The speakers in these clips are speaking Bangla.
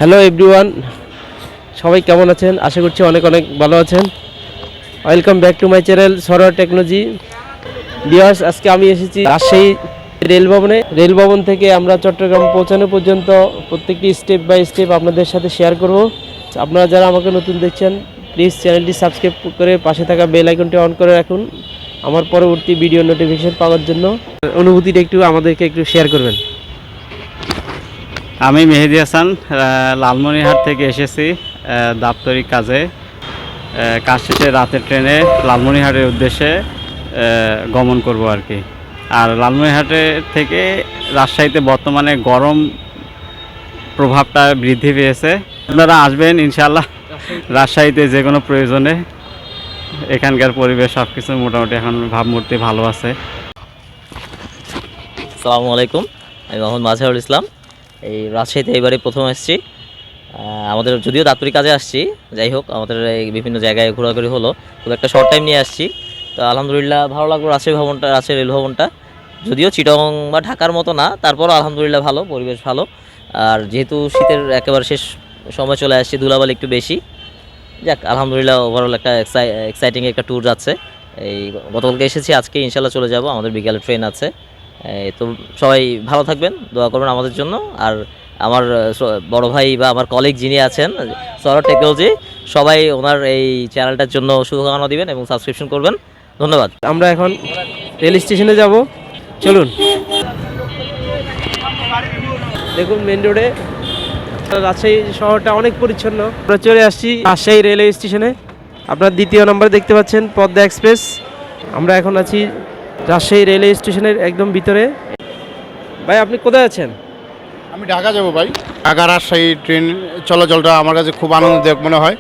হ্যালো এভরিওয়ান, সবাই কেমন আছেন? আশা করছি অনেক অনেক ভালো আছেন। Welcome back to my channel Sarwar technology. Viewers, আজকে আমি এসেছি রাজশাহী রেলভবন থেকে আমরা চট্টগ্রাম পৌঁছানো পর্যন্ত প্রত্যেকটি স্টেপ বাই স্টেপ আপনাদের সাথে শেয়ার করব। আপনারা যারা আমাকে নতুন দেখছেন, প্লিজ চ্যানেলটি সাবস্ক্রাইব করে পাশে থাকা বেল আইকনটি অন করে রাখুন আমার পরবর্তী ভিডিও নোটিফিকেশন পাওয়ার জন্য। অনুভূতিটা একটু আমাদেরকে একটু শেয়ার করবেন। আমি মেহেদি হাসান, লালমনিরহাট থেকে এসেছি দাপ্তরিক কাজে। কাজ শেষে রাতের ট্রেনে লালমনিরহাটের উদ্দেশ্যে গমন করব আর কি। আর লালমনিরহাটের থেকে রাজশাহীতে বর্তমানে গরম প্রভাবটা বৃদ্ধি পেয়েছে। আপনারা আসবেন ইনশাআল্লাহ রাজশাহীতে যে কোনো প্রয়োজনে। এখানকার পরিবেশ সব কিছু মোটামুটি এখন ভাবমূর্তি ভালো আছে। আসসালামু আলাইকুম, আমি মোহাম্মদ মাজহারুল ইসলাম। এই রাজশাহীতে এবারে প্রথম আসছি। আমাদের যদিও দাপ্তরিক কাজে আসছি, যাই হোক আমাদের এই বিভিন্ন জায়গায় ঘোরাঘুরি হলো, খুব একটা শর্ট টাইম নিয়ে আসছি। তো আলহামদুলিল্লাহ ভালো লাগলো রাজশাহী রেল ভবনটা। যদিও চিটাগং বা ঢাকার মতো না, তারপরও আলহামদুলিল্লাহ ভালো, পরিবেশ ভালো। আর যেহেতু শীতের একেবারে শেষ সময় চলে আসছে, ধুলাবালি একটু বেশি। যাক আলহামদুলিল্লাহ, ওভারঅল একটা এক্সাইটিং একটা ট্যুর যাচ্ছে। এই গতকালকে এসেছি, আজকে ইনশাল্লাহ চলে যাব, আমাদের বিকেলে ট্রেন আছে। তো সবাই ভালো থাকবেন, দোয়া করবেন আমাদের জন্য। আর আমার বড় ভাই বা আমার কলিগ যিনি আছেন সরোয়ার টেকনোলজি, সবাই ওনার এই চ্যানেলটার জন্য শুভকামনা দিবেন এবং সাবস্ক্রিপশন করবেন। ধন্যবাদ। আমরা এখন রেল স্টেশনে যাব, চলুন। দেখুন মেন রোডে রাজশাহী শহরটা অনেক পরিচ্ছন্ন। আমরা চলে আসছি রাজশাহী রেলওয়ে স্টেশনে। আপনার দ্বিতীয় নম্বর দেখতে পাচ্ছেন পদ্মা এক্সপ্রেস। আমরা এখন আছি রাজশাহী রেলওয়ে স্টেশনের একদম ভিতরে। ভাই, আপনি কোথায় আছেন? আমি ঢাকা যাব ভাই। ঢাকা রাজশাহী ট্রেন চলাচলটা আমার কাছে খুব আনন্দদায়ক মনে হয়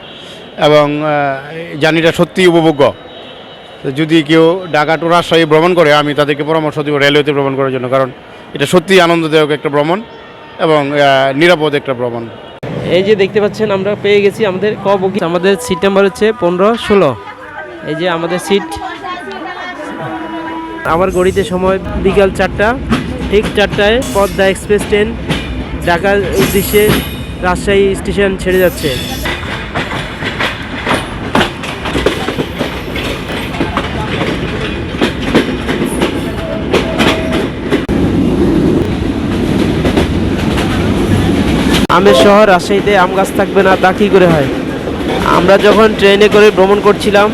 এবং জার্নিটা সত্যিই উপভোগ্য। তো যদি কেউ ঢাকা টু রাজশাহী ভ্রমণ করে, আমি তাদেরকে পরামর্শ দেব রেলওয়েতে ভ্রমণ করার জন্য, কারণ এটা সত্যিই আনন্দদায়ক একটা ভ্রমণ এবং নিরাপদ একটা ভ্রমণ। এই যে দেখতে পাচ্ছেন, আমরা পেয়ে গেছি আমাদের বগি। আমাদের সিট নাম্বার হচ্ছে 15-16। এই যে আমাদের সিট। আমার ঘড়িতে সময় বিকাল 4টা। ঠিক 4টায় পদ্মা এক্সপ্রেস ট্রেন ঢাকার উদ্দেশ্যে রাজশাহী স্টেশন ছেড়ে যাচ্ছে। আমের শহর রাজশাহীতে আম গাছ থাকবে না, তা কী করে হয়? আমরা যখন ট্রেনে করে ভ্রমণ করছিলাম,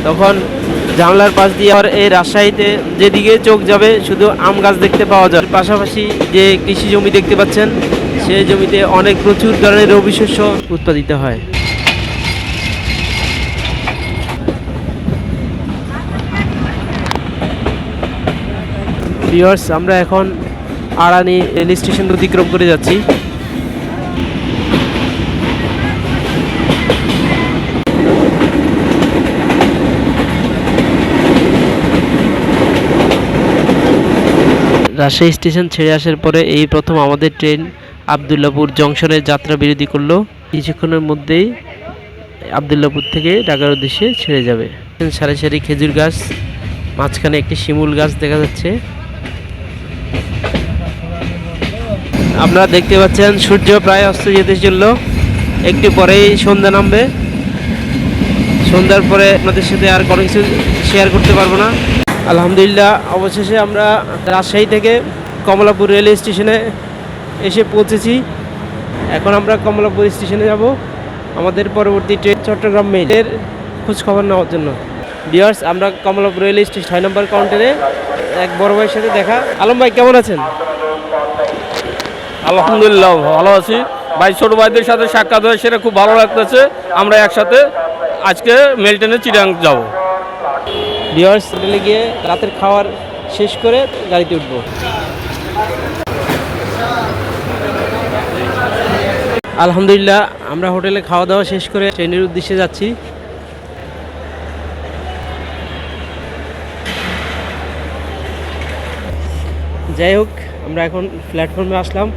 তখন জানলার পাশ দিয়ে আর এই রাজশাহীতে যেদিকে চোখ যাবে শুধু আম গাছ দেখতে পাওয়া যায়। পাশাপাশি যে কৃষি জমি দেখতে পাচ্ছেন, সেই জমিতে অনেক প্রচুর ধরনের রবি শস্য উৎপাদিত হয়। ভিউয়ার্স, আমরা এখন আড়ানি রেল স্টেশন অতিক্রম করে যাচ্ছি। রাজশাহী স্টেশন ছেড়ে আসার পরে এই প্রথম আমাদের ট্রেন আবদুল্লাপুর জংশনের যাত্রা বিরতি করলো। কিছুক্ষণের মধ্যেই আবদুল্লাপুর থেকে ঢাকার উদ্দেশ্যে ছেড়ে যাবে। সারি সারি খেজুর গাছ, মাঝখানে একটি শিমুল গাছ দেখা যাচ্ছে। আপনারা দেখতে পাচ্ছেন সূর্য প্রায় অস্ত যেতে চলল, একটু পরেই সন্ধ্যা নামবে। সন্ধ্যার পরে আপনাদের সাথে আর কোনো কিছু শেয়ার করতে পারবো না। আলহামদুলিল্লাহ, অবশেষে আমরা রাজশাহী থেকে কমলাপুর রেলওয়ে স্টেশনে এসে পৌঁছেছি। এখন আমরা কমলাপুর স্টেশনে যাব আমাদের পরবর্তী ট্রেন চট্টগ্রাম মেইলের খোঁজ খবর নেওয়ার জন্য। ভিউয়ার্স, আমরা কমলাপুর রেলওয়ে স্টেশন 6 নম্বর কাউন্টারে এক বড় ভাইয়ের সাথে দেখা। আলম ভাই, কেমন আছেন? আলহামদুলিল্লাহ ভালো আছি ভাই। ছোট ভাইদের সাথে সাক্ষাৎ হয়ে সেটা খুব ভালো লাগতেছে। আমরা একসাথে আজকে মেল ট্রেনে চিটাগাং যাব। ভিউয়ার্স, হোটেলে গিয়ে রাতের খাবার শেষ করে গাড়িতে উঠবো। আলহামদুলিল্লাহ, আমরা হোটেলে খাওয়া দাওয়া শেষ করে ট্রেনের উদ্দেশ্যে যাচ্ছি। যাই হোক, আমরা এখন প্ল্যাটফর্মে আসলাম।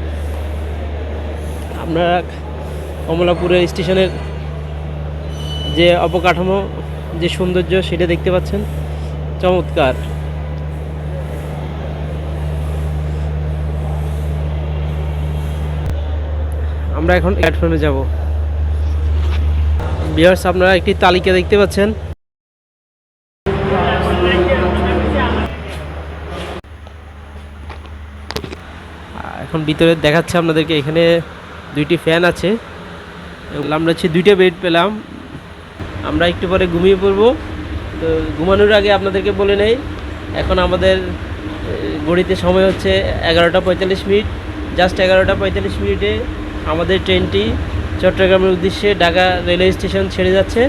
আমরা কমলাপুরের স্টেশনের যে অবকাঠামো, যে সৌন্দর্য, সেটা দেখতে পাচ্ছেন, চমৎকার। আমরা এখন প্ল্যাটফর্মে যাব। ভিউয়ার্স, আপনারা একটি তালিকা দেখতে পাচ্ছেন। এখন ভিতরে দেখাচ্ছে আপনাদেরকে, এখানে 2টি ফ্যান আছে। আমরা হচ্ছে 2টা বেড পেলাম। আমরা একটু পরে ঘুমিয়ে পড়বো। তো ঘুমানোর আগে আপনাদেরকে বলে নেই, এখন আমাদের ঘড়িতে সময় হচ্ছে 11টা 45 মিনিট। জাস্ট 11টা 45 মিনিটে আমাদের ট্রেনটি চট্টগ্রামের উদ্দেশ্যে ঢাকা রেলওয়ে স্টেশন ছেড়ে যাচ্ছে।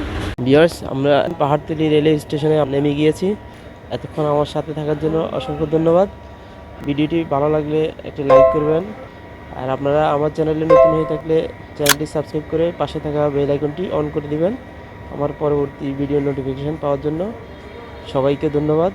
ভিউয়ার্স, আমরা পাহাড়তলী রেলওয়ে স্টেশনে নেমে গিয়েছি। এতক্ষণ আমার সাথে থাকার জন্য অসংখ্য ধন্যবাদ। ভিডিওটি ভালো লাগলে একটি লাইক করবেন, আর আপনারা আমার চ্যানেলে নতুন হয়ে থাকলে চ্যানেলটি সাবস্ক্রাইব করে পাশে থাকা বেল আইকনটি অন করে দিবেন আমার পরবর্তী ভিডিও নোটিফিকেশন পাওয়ার জন্য। সবাইকে ধন্যবাদ।